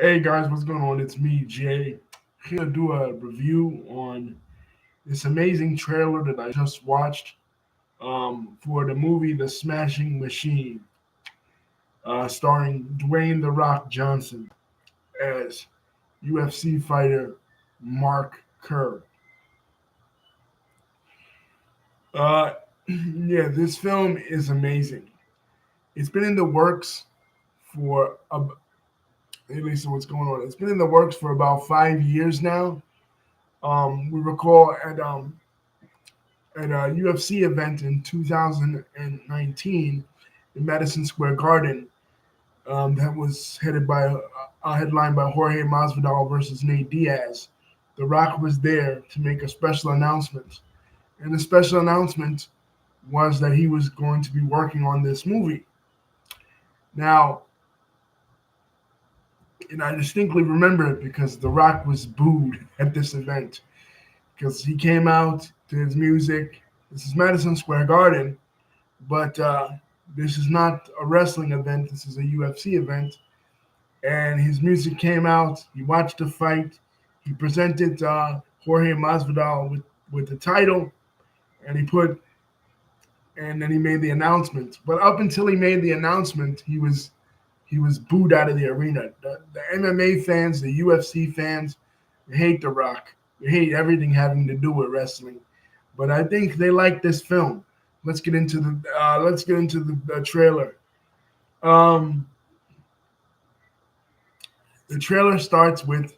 Hey guys, what's going on? It's me, Jay. Here to do a review on this amazing trailer that I just watched for the movie The Smashing Machine, starring Dwayne The Rock Johnson as UFC fighter Mark Kerr. Uh, yeah, this film is amazing. It's been in the works for, at least what's going on. It's been in the works for about 5 years now. We recall at a UFC event in 2019 in Madison Square Garden that was headlined by Jorge Masvidal versus Nate Diaz. The Rock was there to make a special announcement, and the special announcement was that he was going to be working on this movie. Now, and I distinctly remember it because The Rock was booed at this event because he came out to his music. This is Madison Square Garden, but this is not a wrestling event. This is a UFC event. And his music came out. He watched the fight. He presented Jorge Masvidal with the title, and and then he made the announcement. But up until he made the announcement, he was booed out of the arena. The MMA fans, the UFC fans, they hate The Rock. They hate everything having to do with wrestling. But I think they like this film. Let's get into the trailer. Um, the trailer starts with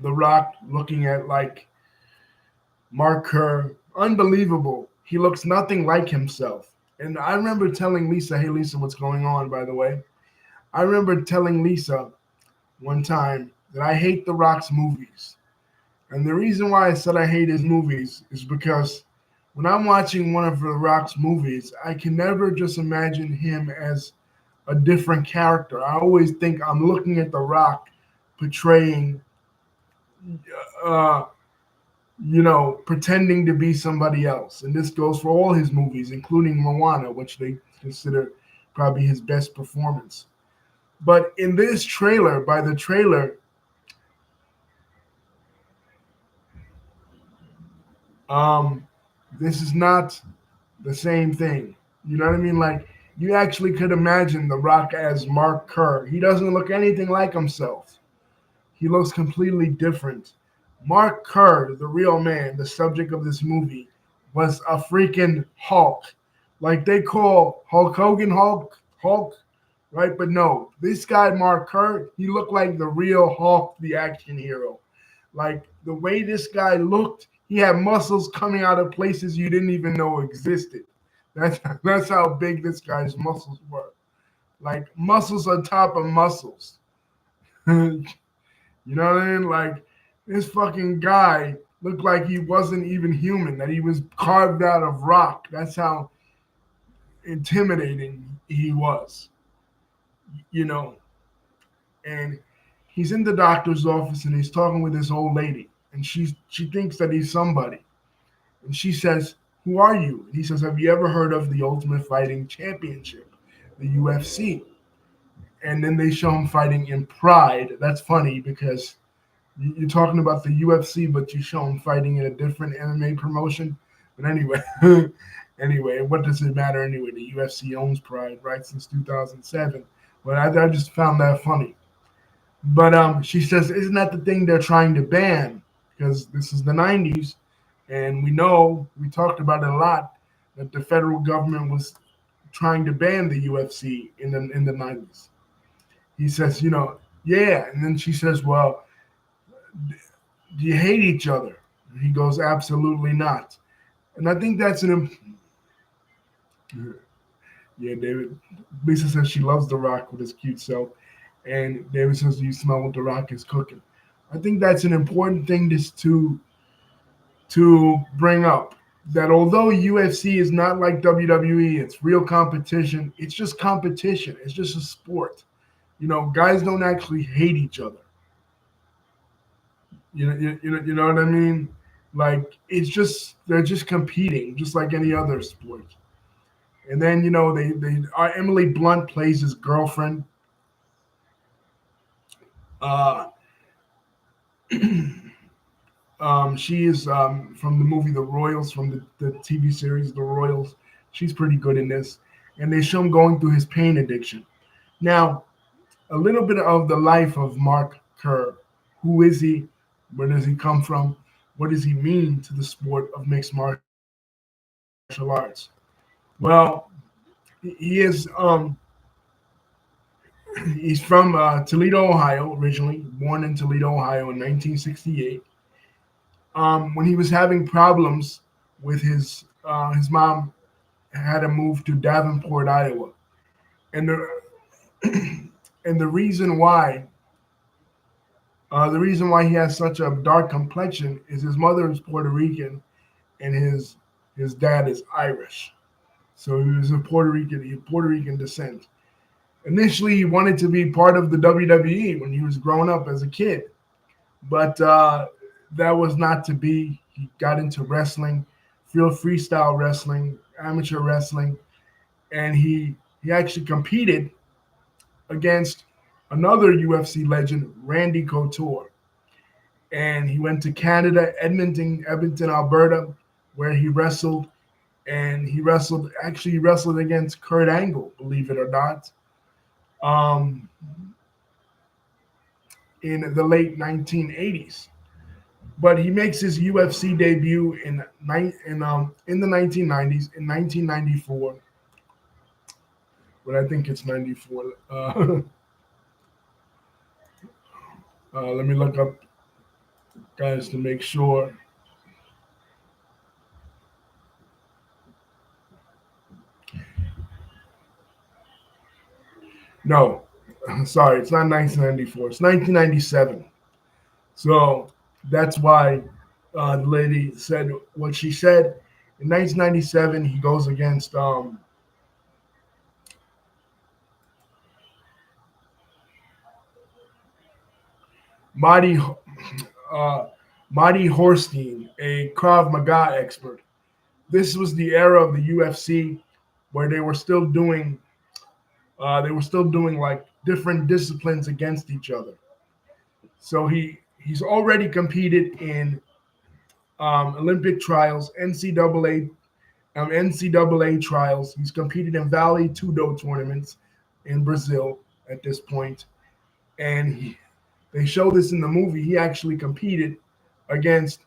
The Rock looking at like Mark Kerr. Unbelievable. He looks nothing like himself. And I remember telling Lisa, hey Lisa, what's going on, by the way? I remember telling Lisa one time that I hate The Rock's movies. And the reason why I said I hate his movies is because when I'm watching one of The Rock's movies, I can never just imagine him as a different character. I always think I'm looking at The Rock portraying, uh, pretending to be somebody else. And this goes for all his movies, including Moana, which they consider probably his best performance. But in this trailer, by the trailer, um, this is not the same thing. You know what I mean? Like you actually could imagine The Rock as Mark Kerr. He doesn't look anything like himself. He looks completely different. Mark Kerr, the real man, the subject of this movie, was a freaking Hulk. Like they call Hulk Hogan Hulk, right? But no, this guy Mark Kerr, he looked like the real Hulk, the action hero. Like the way this guy looked, he had muscles coming out of places you didn't even know existed. That's how big this guy's muscles were. Like muscles on top of muscles. You know what I mean? Like this fucking guy looked like he wasn't even human, that he was carved out of rock. That's how intimidating he was, you know. And he's in the doctor's office and he's talking with this old lady, and she thinks that he's somebody. And she says, "Who are you?" And he says, "Have you ever heard of the Ultimate Fighting Championship, the UFC?" And then they show him fighting in Pride. That's funny because you're talking about the UFC, but you show him fighting in a different MMA promotion. But anyway, anyway, what does it matter anyway? The UFC owns Pride, right, since 2007. But I just found that funny. But she says, "Isn't that the thing they're trying to ban? Because this is the 90s, and we know we talked about it a lot that the federal government was trying to ban the UFC in the 90s." He says, "Yeah," and then she says, "Well, do you hate each other?" And he goes, "Absolutely not." And I think that's yeah, David. Lisa says she loves The Rock with his cute self, and David says, "You smell what The Rock is cooking." I think that's an important thing to bring up. That although UFC is not like WWE, it's real competition. It's just competition. It's just a sport. Guys don't actually hate each other. You know what I mean? Like it's just they're just competing, just like any other sport. And then Emily Blunt plays his girlfriend. Uh, she is from the movie The Royals, from the TV series The Royals. She's pretty good in this. And they show him going through his pain addiction. Now, a little bit of the life of Mark Kerr. Who is he? Where does he come from? What does he mean to the sport of mixed martial arts? Well, he is he's from Toledo, Ohio, originally born in Toledo, Ohio in 1968. When he was having problems with his mom had to move to Davenport, Iowa, and the and the reason why he has such a dark complexion is his mother is Puerto Rican and his dad is Irish. So he was of Puerto Rican descent. Initially, he wanted to be part of the WWE when he was growing up as a kid, but that was not to be. He got into wrestling, field freestyle wrestling, amateur wrestling, and he actually competed against another UFC legend, Randy Couture. And he went to Canada, Edmonton, Alberta, where he wrestled, and he wrestled against Kurt Angle, believe it or not, um, in the late 1980s. But he makes his UFC debut in the 1990s, in 1994. But I think it's 94. Let me look up, guys, to make sure. No, sorry, it's not 1994. It's 1997. So that's why the lady said what she said. In 1997, he goes against Marty Marty Horstein, a Krav Maga expert. This was the era of the UFC where they were still doing like different disciplines against each other. So he's already competed in Olympic trials, NCAA trials. He's competed in Vale Tudo tournaments in Brazil at this point, and they show this in the movie. He actually competed against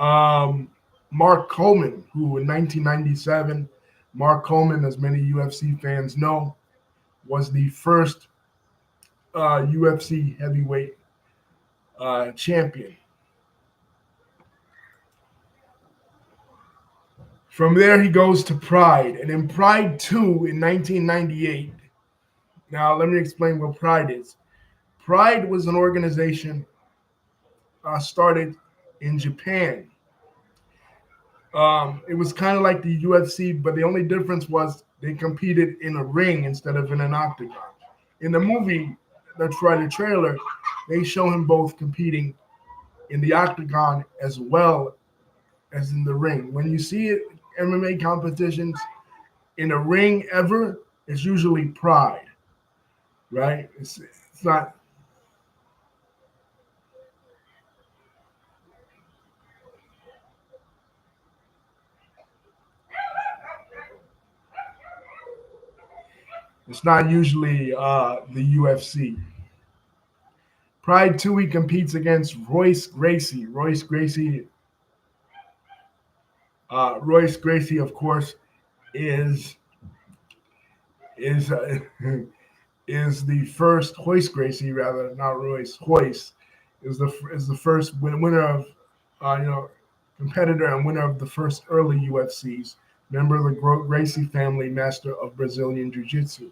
um, Mark Coleman, who in 1997, Mark Coleman, as many UFC fans know, was the first UFC heavyweight champion. From there, he goes to Pride, and in Pride 2 in 1998. Now, let me explain what Pride is. Pride was an organization started in Japan. It was kind of like the UFC, but the only difference was they competed in a ring instead of in an octagon. In the movie, that's right, the trailer, they show him both competing in the octagon as well as in the ring. When you see it, MMA competitions in a ring ever, it's usually Pride, right? It's not. It's not usually the UFC. Pride 2, he competes against Royce Gracie. Royce Gracie, of course, is is uh, is the first Hoist Gracie, rather not Royce. Hoist is the first winner of you know competitor and winner of the first early UFCs. Member of the Gracie family, master of Brazilian Jiu Jitsu.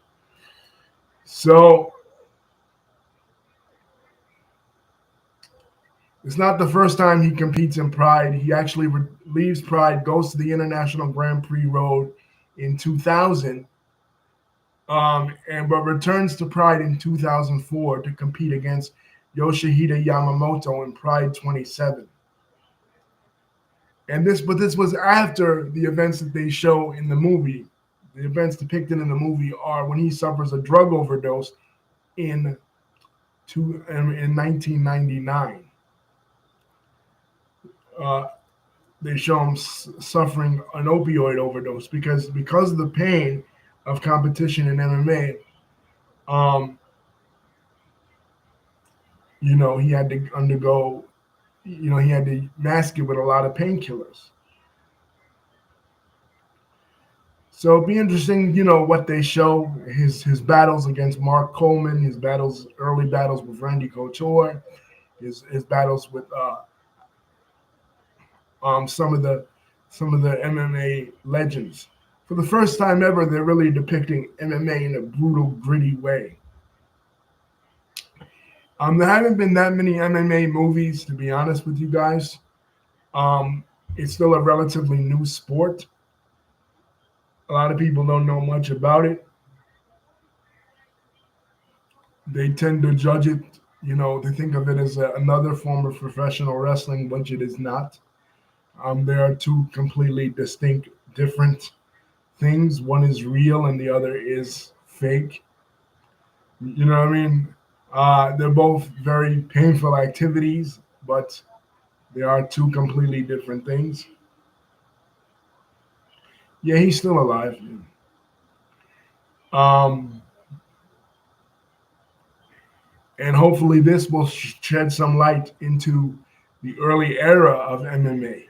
So it's not the first time he competes in Pride. He actually leaves Pride, goes to the International Grand Prix Road in 2000, and but returns to Pride in 2004 to compete against Yoshihide Yamamoto in Pride 27. But this was after the events that they show in the movie. The events depicted in the movie are when he suffers a drug overdose in in 1999. Uh, they show him suffering an opioid overdose because of the pain of competition in MMA. He had to undergo. He had to mask it with a lot of painkillers. So it'd be interesting, what they show his battles against Mark Coleman, his early battles with Randy Couture, his battles with some of the MMA legends. For the first time ever, they're really depicting MMA in a brutal, gritty way. There haven't been that many MMA movies, to be honest with you guys. It's still a relatively new sport. A lot of people don't know much about it. They tend to judge it, they think of it as another form of professional wrestling, which it is not. There are two completely distinct, different things. One is real and the other is fake. You know what I mean? They're both very painful activities, but they are two completely different things. Yeah, he's still alive. Um, and hopefully this will shed some light into the early era of MMA,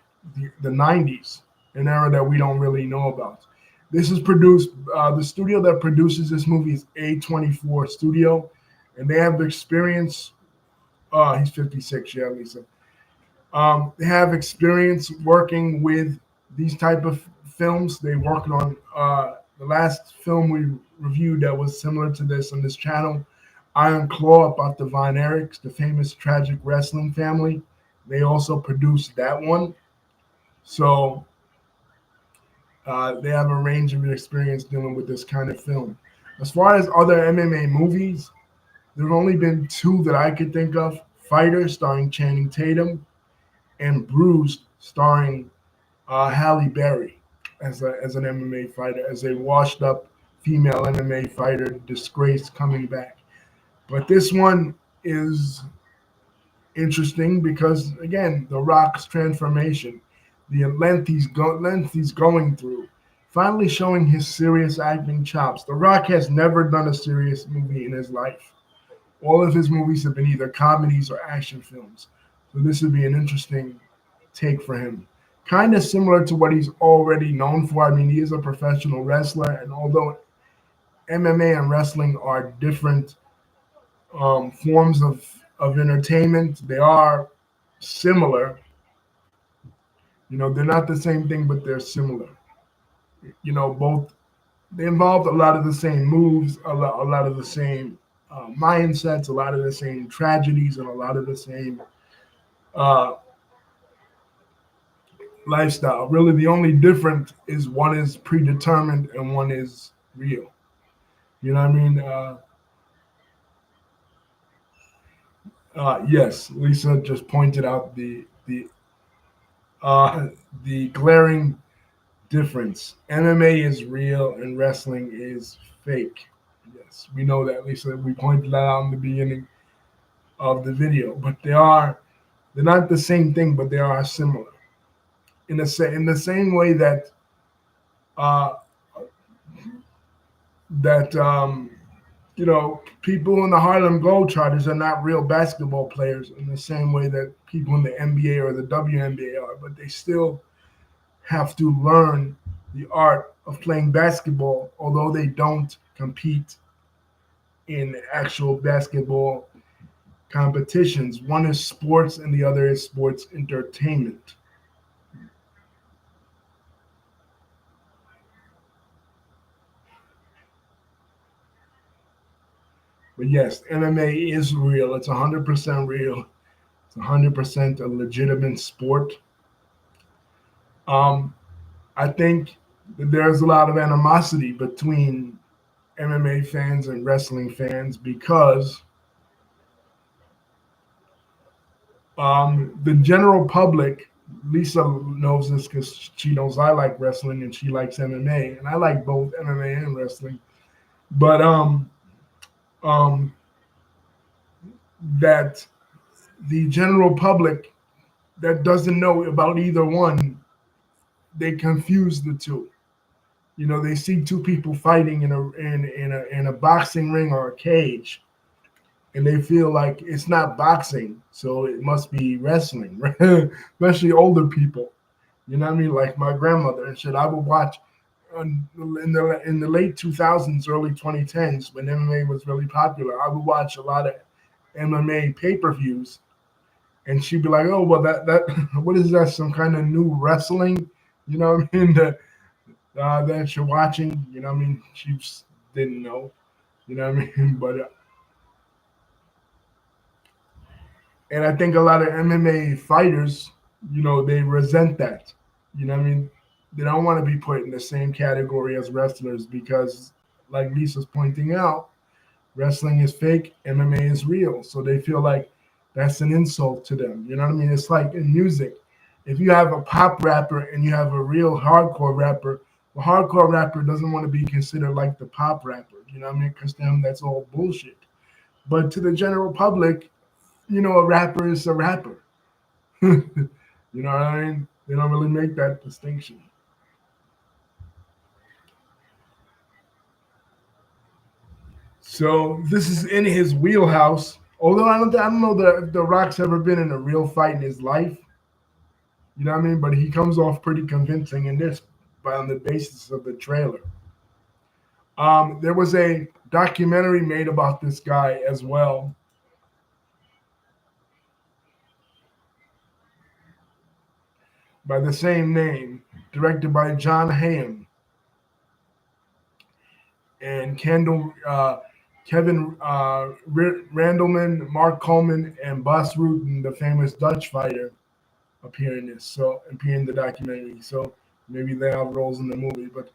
the 90s, an era that we don't really know about. This is produced, the studio that produces this movie is A24 Studio, and they have experience. He's 56, yeah, Lisa. They have experience working with these type of films. They worked on the last film we reviewed that was similar to this on this channel, Iron Claw, about the Von Erichs, the famous tragic wrestling family. They also produced that one. So they have a range of experience dealing with this kind of film. As far as other MMA movies, there have only been two that I could think of: Fighter, starring Channing Tatum, and Bruised, starring Halle Berry as an MMA fighter, as a washed up female MMA fighter, disgraced, coming back. But this one is interesting because, again, The Rock's transformation, the length he's going through, finally showing his serious acting chops. The Rock has never done a serious movie in his life. All of his movies have been either comedies or action films. So this would be an interesting take for him. Kind of similar to what he's already known for. I mean, he is a professional wrestler, and although MMA and wrestling are different forms of entertainment, they are similar. They're not the same thing, but they're similar. Both they involve a lot of the same moves, a lot of the same mindsets, a lot of the same tragedies, and a lot of the same uh, lifestyle. Really, the only difference is one is predetermined and one is real. You know what I mean? Yes, Lisa just pointed out uh, the glaring difference. MMA is real and wrestling is fake. Yes, we know that, Lisa. We pointed that out in the beginning of the video. But they're not the same thing, but they are similar. In the same way that uh, that people in the Harlem Globetrotters are not real basketball players in the same way that people in the NBA or the WNBA are, but they still have to learn the art of playing basketball, although they don't compete in actual basketball competitions. One is sports and the other is sports entertainment. But yes, MMA is real. It's 100% real. It's 100% a legitimate sport. Um, I think that there's a lot of animosity between MMA fans and wrestling fans because the general public, Lisa knows this because she knows I like wrestling and she likes MMA, and I like both MMA and wrestling. But um, that the general public that doesn't know about either one, they confuse the two. You know, they see two people fighting in a boxing ring or a cage, and they feel like it's not boxing, so it must be wrestling. Especially older people. You know what I mean? Like my grandmother and shit. I would watch in the late 2000s, early 2010s, when MMA was really popular. I would watch a lot of MMA pay-per-views, and she'd be like, "Oh, well, that what is that? Some kind of new wrestling?" You know what I mean? That you're watching. You know what I mean? She just didn't know. You know what I mean? But and I think a lot of MMA fighters, they resent that. You know what I mean? They don't want to be put in the same category as wrestlers because, like Lisa's pointing out, wrestling is fake, MMA is real. So they feel like that's an insult to them. You know what I mean? It's like in music. If you have a pop rapper and you have a real hardcore rapper, the hardcore rapper doesn't want to be considered like the pop rapper. You know what I mean? Because to them, that's all bullshit. But to the general public, a rapper is a rapper. You know what I mean? They don't really make that distinction. So this is in his wheelhouse. Although I don't know that if The Rock's ever been in a real fight in his life. You know what I mean? But he comes off pretty convincing in this, by on the basis of the trailer. There was a documentary made about this guy as well by the same name, directed by John Hamm and Kevin Randleman, Mark Coleman, and Bas Rutten, the famous Dutch fighter, appear in this. So appear in the documentary. So maybe they have roles in the movie, but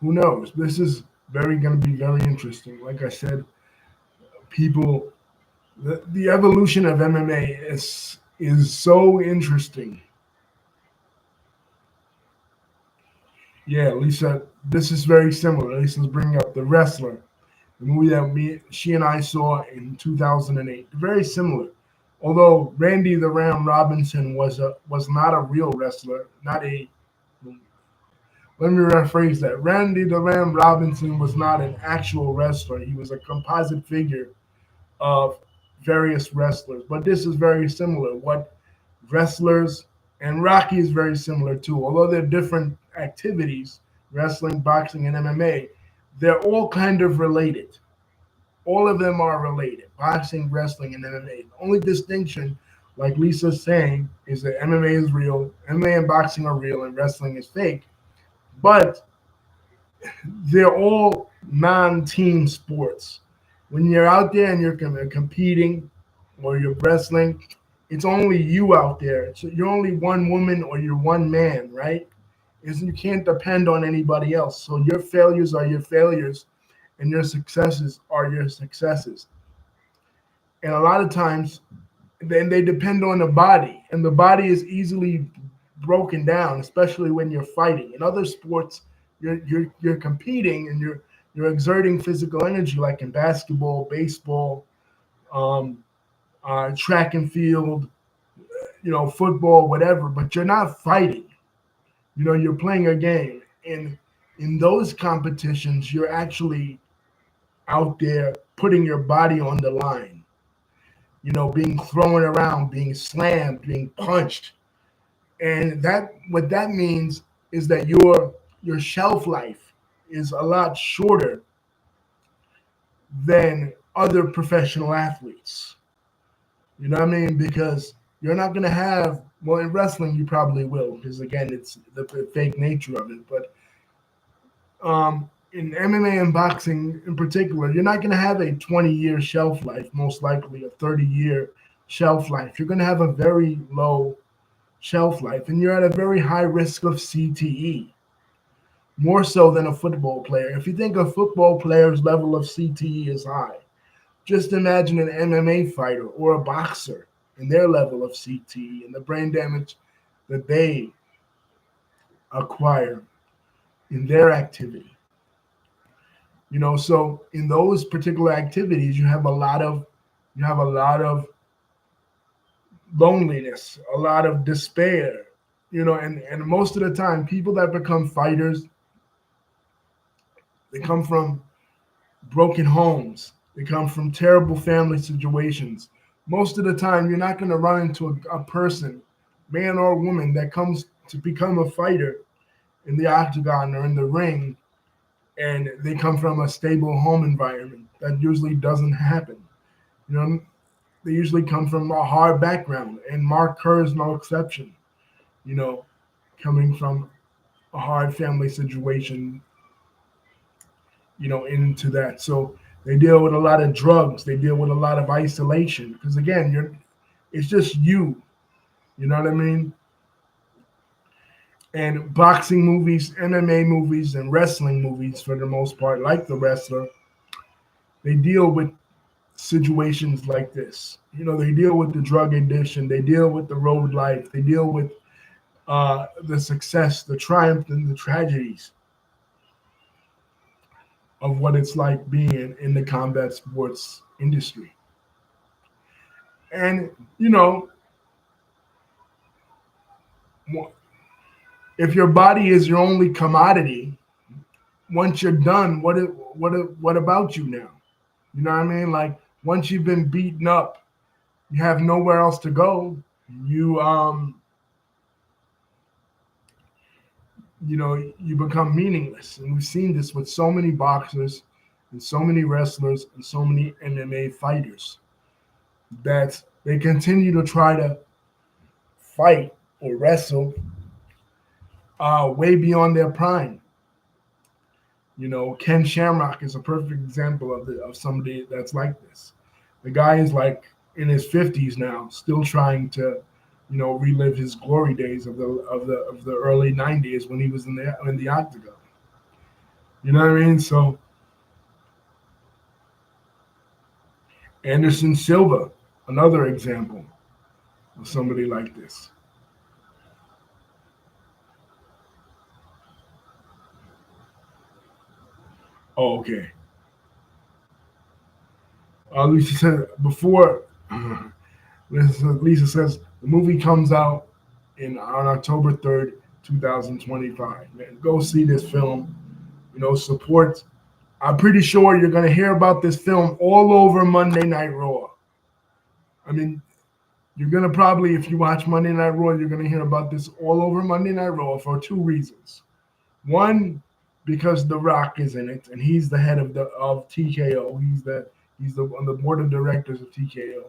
who knows? This is very going to be very interesting. Like I said, people, the evolution of MMA is so interesting. Yeah, Lisa, this is very similar. Lisa's bringing up The Wrestler, the movie that she and I saw in 2008. Very similar. Although Randy the Ram Robinson was not a real wrestler, not a let me rephrase that. Randy the Ram Robinson was not an actual wrestler. He was a composite figure of various wrestlers. But this is very similar. What wrestlers and Rocky is very similar too. Although they're different activities, wrestling, boxing, and MMA, they're all kind of related. All of them are related. Boxing, wrestling, and MMA. The only distinction, like Lisa's saying, is that MMA is real, MMA and boxing are real, and wrestling is fake. But they're all non-team sports. When you're out there and you're competing or you're wrestling, it's only you out there. So you're only one woman or you're one man, right? Is you can't depend on anybody else. So your failures are your failures, and your successes are your successes. And a lot of times, then they depend on the body, and the body is easily broken down, especially when you're fighting. In other sports, you're competing and you're exerting physical energy, like in basketball, baseball, um, track and field, football, whatever. But you're not fighting. You're playing a game, and in those competitions, you're actually out there putting your body on the line. Being thrown around, being slammed, being punched, and that what that means is that your shelf life is a lot shorter than other professional athletes. You know what I mean? Because you're not going to have, well, in wrestling you probably will, because again it's the fake nature of it. But in MMA and boxing in particular, you're not going to have a 20-year shelf life, most likely a 30-year shelf life. You're going to have a very low shelf life, and you're at a very high risk of CTE, more so than a football player. If you think a football player's level of CTE is high, just imagine an MMA fighter or a boxer and their level of CTE and the brain damage that they acquire in their activity. So in those particular activities, you have a lot of loneliness, a lot of despair, and most of the time, people that become fighters, they come from broken homes, they come from terrible family situations. Most of the time, you're not going to run into a person, man or woman, that comes to become a fighter in the octagon or in the ring, and they come from a stable home environment. That usually doesn't happen. You know, they usually come from a hard background, and Mark Kerr is no exception. You know, coming from a hard family situation, into that. So they deal with a lot of drugs. They deal with a lot of isolation because again, it's just you. You know what I mean? And boxing movies, MMA movies, and wrestling movies, for the most part, like The Wrestler, they deal with situations like this. They deal with the drug addiction. They deal with the road life. They deal with the success, the triumph, and the tragedies of what it's like being in the combat sports industry. And if your body is your only commodity, once you're done, what about you now? You know what I mean? Like once you've been beaten up, you have nowhere else to go. You you become meaningless, and we've seen this with so many boxers and so many wrestlers and so many MMA fighters that they continue to try to fight or wrestle way beyond their prime. Ken Shamrock is a perfect example of somebody that's like this. The guy is like in his 50s now, still trying to, relive his glory days of the early 90s when he was in the octagon. You know what I mean? So Anderson Silva, another example of somebody like this. Oh, okay. Lisa said before. Lisa says the movie comes out on October 3rd, 2025. Man, go see this film. Support. I'm pretty sure you're gonna hear about this film all over Monday Night Raw. I mean, you're gonna probably, if you watch Monday Night Raw, you're gonna hear about this all over Monday Night Raw for two reasons. One, because The Rock is in it, and he's the head of TKO. He's on the board of directors of TKO.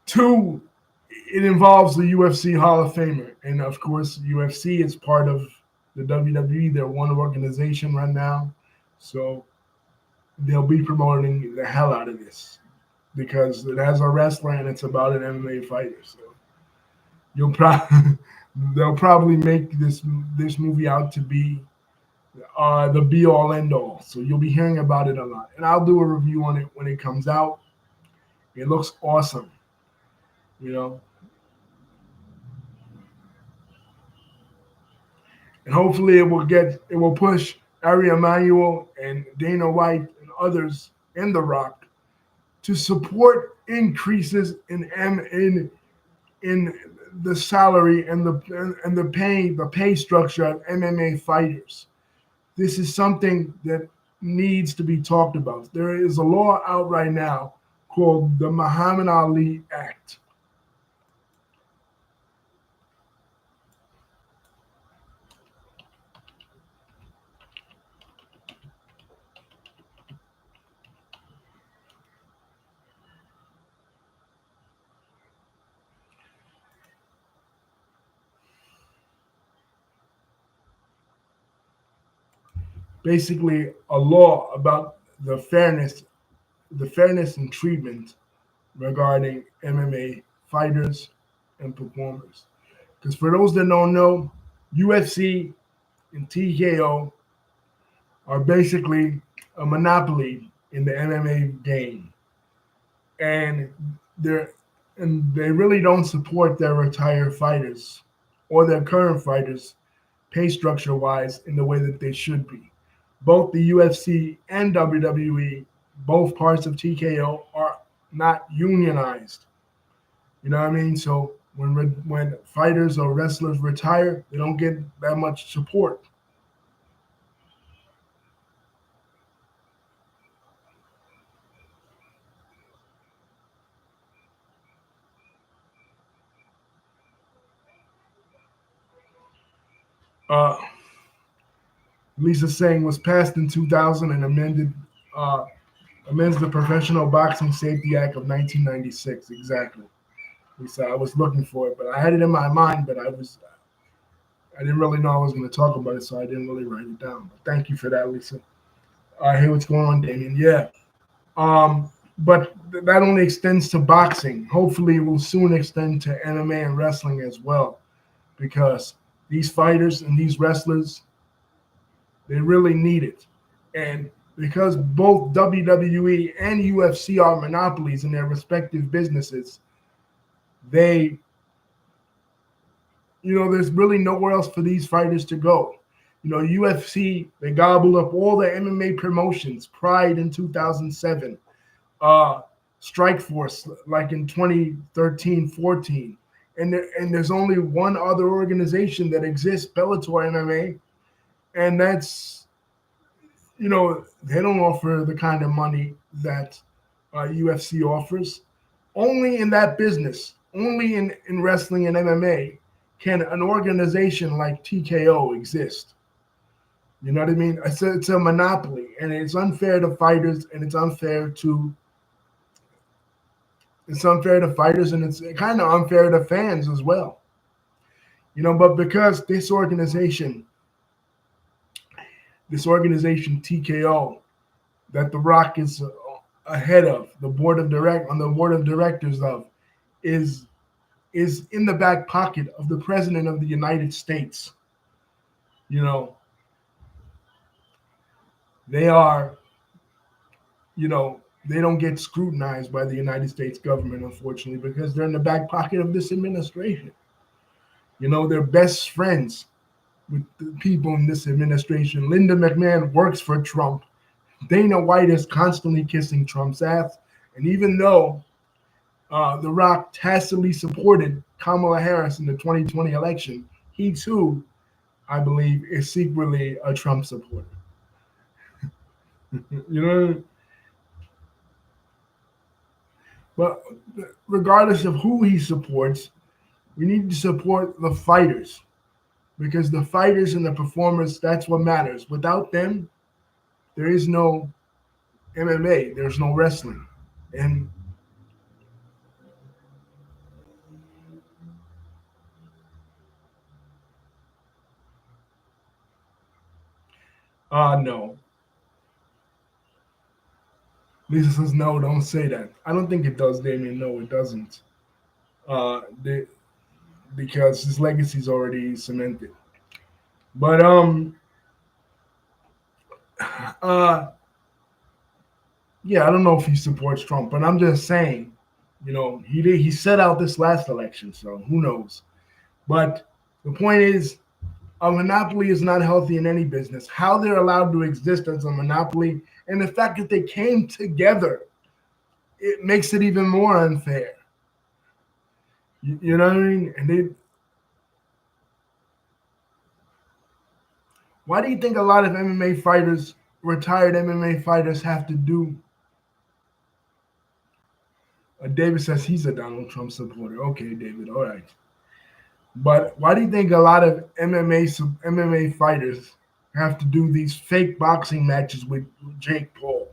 Two, it involves the UFC Hall of Famer, and of course, UFC is part of the WWE. They're one organization right now, so they'll be promoting the hell out of this because it has a wrestler and it's about an MMA fighter. So you'll probably they'll probably make this movie out to be the be all end all. So you'll be hearing about it a lot, and I'll do a review on it when it comes out. It looks awesome, you know, and hopefully it will push Ari Emanuel and Dana White and others in The Rock to support increases in the salary and the pay structure of MMA fighters. This is something that needs to be talked about. There is a law out right now called the Muhammad Ali Act. Basically, a law about the fairness and treatment regarding MMA fighters and performers. Because for those that don't know, UFC and TKO are basically a monopoly in the MMA game, and they're and they really don't support their retired fighters or their current fighters pay structure wise in the way that they should be. both the UFC and WWE, both parts of TKO, are not unionized. You know what I mean? So when fighters or wrestlers retire, they don't get that much support. Uh, Lisa Singh was passed in 2000 and amends the Professional Boxing Safety Act of 1996. Exactly. Lisa, I was looking for it, but I had it in my mind, but I didn't really know I was going to talk about it, so I didn't really write it down. But thank you for that, Lisa. I hear what's going on, Damien. Yeah. But that only extends to boxing. Hopefully, it will soon extend to MMA and wrestling as well, because these fighters and these wrestlers, they really need it. And because both WWE and UFC are monopolies in their respective businesses, they, there's really nowhere else for these fighters to go. UFC, they gobbled up all the MMA promotions, Pride in 2007, uh, Strike Force like in 2013-14. And there's only one other organization that exists, Bellator MMA, and that's, they don't offer the kind of money that UFC offers. Only in that business, only in wrestling and MMA, can an organization like TKO exist. You know what I mean? It's a monopoly, and it's unfair to fighters, and it's unfair to fighters, and it's kind of unfair to fans as well. But because this organization TKO, that The Rock is ahead of on the board of directors of, is in the back pocket of the president of the United States. You know, they are, they don't get scrutinized by the United States government, unfortunately, because they're in the back pocket of this administration. They're best friends with the people in this administration. Linda McMahon works for Trump. Dana White is constantly kissing Trump's ass. And even though The Rock tacitly supported Kamala Harris in the 2020 election, he too, I believe, is secretly a Trump supporter. you know, but regardless of who he supports, we need to support the fighters, because the fighters and the performers, that's what matters. Without them, there is no MMA, there's no wrestling. And no. Lisa says, no, don't say that. I don't think it does, Damien. No, it doesn't. They, because his legacy is already cemented. But uh, yeah, I don't know if he supports Trump, but I'm just saying, he set out this last election, so who knows? But the point is, a monopoly is not healthy in any business. How they're allowed to exist as a monopoly, and the fact that they came together, it makes it even more unfair. You know what I mean? And why do you think a lot of MMA fighters, retired MMA fighters, have to do? David says he's a Donald Trump supporter. Okay, David, all right. But why do you think a lot of MMA fighters have to do these fake boxing matches with Jake Paul?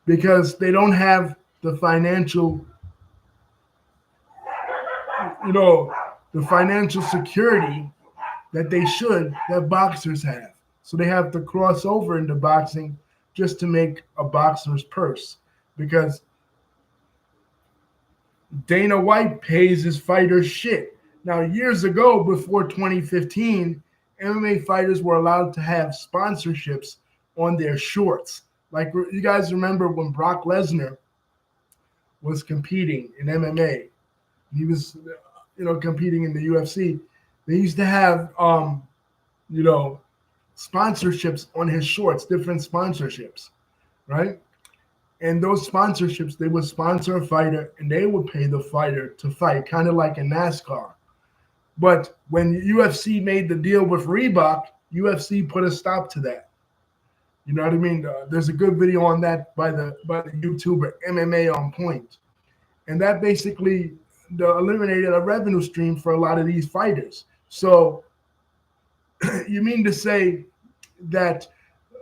Because they don't have the you know, financial security that boxers have. So they have to cross over into boxing just to make a boxer's purse. Because Dana White pays his fighters shit. Now, years ago, before 2015, MMA fighters were allowed to have sponsorships on their shorts. Like, you guys remember when Brock Lesnar was competing in MMA? He was, competing in the UFC. They used to have, you know, sponsorships on his shorts, different sponsorships, right? And those sponsorships, they would sponsor a fighter and they would pay the fighter to fight, kind of like in NASCAR. But when UFC made the deal with Reebok, UFC put a stop to that. You know what I mean? There's a good video on that by the YouTuber MMA on Point, and that basically eliminated a revenue stream for a lot of these fighters. So you mean to say that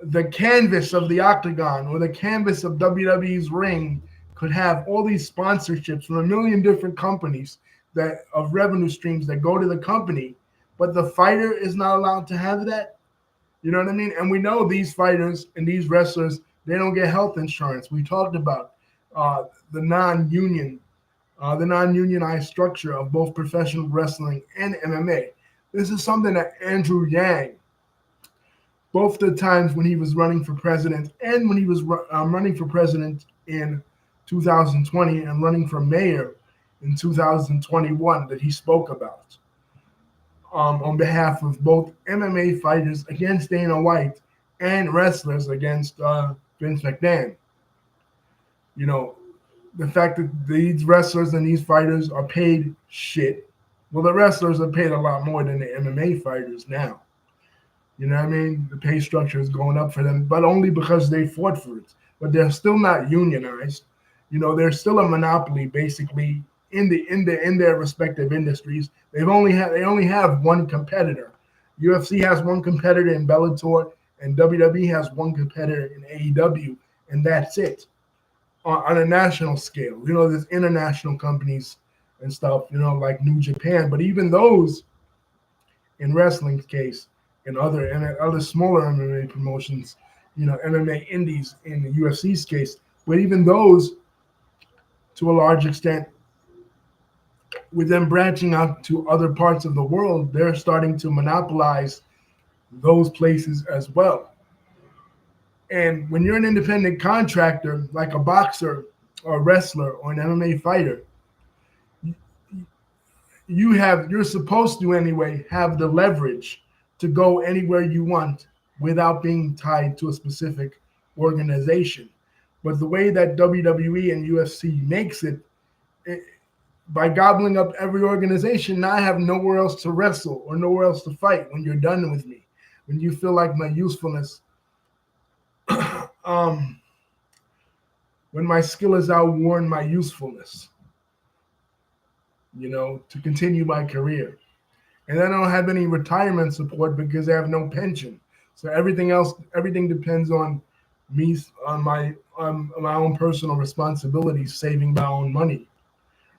the canvas of the octagon or the canvas of WWE's ring could have all these sponsorships from a million different companies that of revenue streams that go to the company, but the fighter is not allowed to have that? You know what I mean? And we know these fighters and these wrestlers, they don't get health insurance. We talked about uh, the non-union, the non-unionized structure of both professional wrestling and MMA. This is something that Andrew Yang, both the times when he was running for president and when he was running for president in 2020 and running for mayor in 2021, that he spoke about on behalf of both MMA fighters against Dana White and wrestlers against Vince McMahon. You know, the fact that these wrestlers and these fighters are paid shit. Well, the wrestlers are paid a lot more than the MMA fighters now. You know what I mean? The pay structure is going up for them, but only because they fought for it. But they're still not unionized. You know, they're still a monopoly basically in their respective industries. They only have one competitor. UFC has one competitor in Bellator, and WWE has one competitor in AEW, and that's it. On a national scale, you know, there's international companies and stuff, you know, like New Japan, but even those in wrestling's case and other smaller MMA promotions, you know, MMA indies in the UFC's case, but even those to a large extent, with them branching out to other parts of the world, they're starting to monopolize those places as well. And when you're an independent contractor, like a boxer or a wrestler or an MMA fighter, you're supposed to anyway have the leverage to go anywhere you want without being tied to a specific organization. But the way that WWE and UFC makes it by gobbling up every organization, now I have nowhere else to wrestle or nowhere else to fight when you're done with me. When you feel like my usefulness, um, when my skill is outworn my usefulness, you know, to continue my career. And I don't have any retirement support because I have no pension. So everything depends on me, on my own personal responsibilities, saving my own money,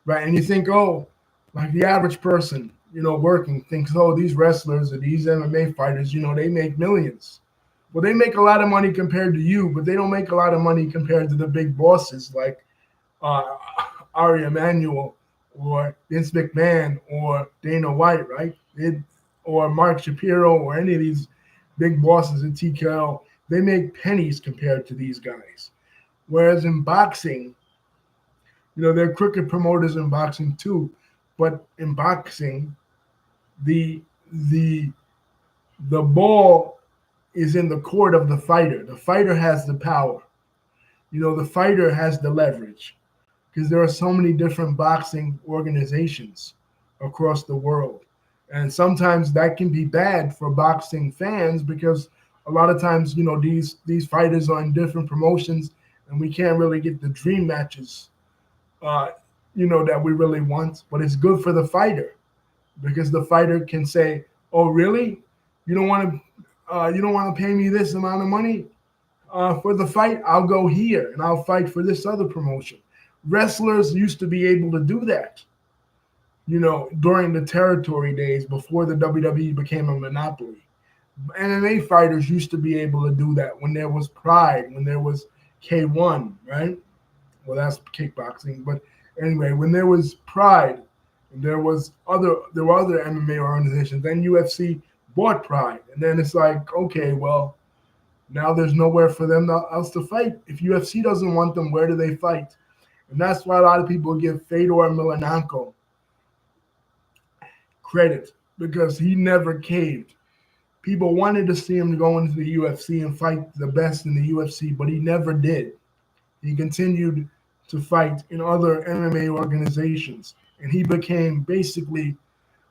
right? And you think, oh, like the average person, you know, working thinks, oh, these wrestlers or these MMA fighters, you know, they make millions. Well, they make a lot of money compared to you, but they don't make a lot of money compared to the big bosses like uh, Ari Emanuel or Vince McMahon or Dana White, right? Or Mark Shapiro or any of these big bosses at TKO. They make pennies compared to these guys. Whereas in boxing, you know, there are crooked promoters in boxing too, but in boxing, the the the ball is in the court of the fighter. The fighter has the power. You know, the fighter has the leverage because there are so many different boxing organizations across the world. And sometimes that can be bad for boxing fans because a lot of times, you know, these fighters are in different promotions and we can't really get the dream matches, uh, you know, that we really want. But it's good for the fighter because the fighter can say, "Oh, really? You don't want you don't want to pay me this amount of money for the fight? I'll go here and I'll fight for this other promotion." Wrestlers used to be able to do that, you know, during the territory days before the WWE became a monopoly. MMA fighters used to be able to do that when there was Pride, when there was K1, right? Well, that's kickboxing, but anyway, when there was Pride, there were other MMA organizations. Then UFC bought Pride, and then it's like, okay, well, now there's nowhere for them else to fight. If UFC doesn't want them, where do they fight? And that's why a lot of people give Fedor Emelianenko credit because he never caved. People wanted to see him go into the UFC and fight the best in the UFC, but he never did. He continued to fight in other MMA organizations, and he became basically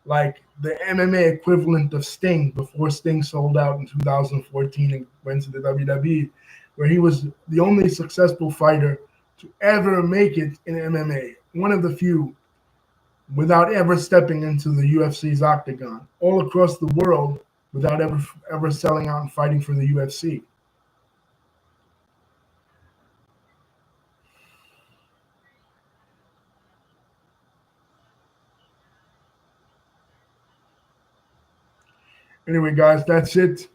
like the MMA equivalent of Sting before Sting sold out in 2014 and went to the WWE, where he was the only successful fighter to ever make it in MMA, one of the few, without ever stepping into the UFC's octagon, all across the world without ever selling out and fighting for the UFC. Anyway, guys, that's it.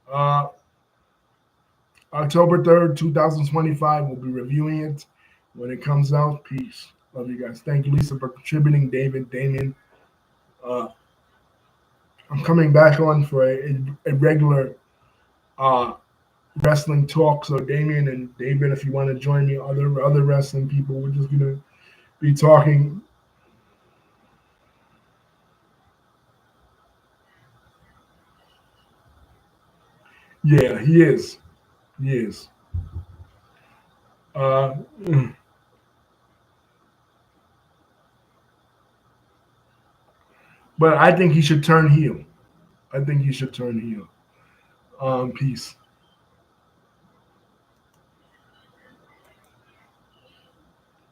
Uh, October 3rd, 2025. We'll be reviewing it when it comes out. Peace. Love you guys. Thank you, Lisa, for contributing. David, Damien. Uh, I'm coming back on for a regular uh, wrestling talk. So, Damien and David, if you want to join me, other wrestling people, we're just going to be talking. Yeah, he is. He is. Uh, but I think he should turn heel. I think he should turn heel. Peace.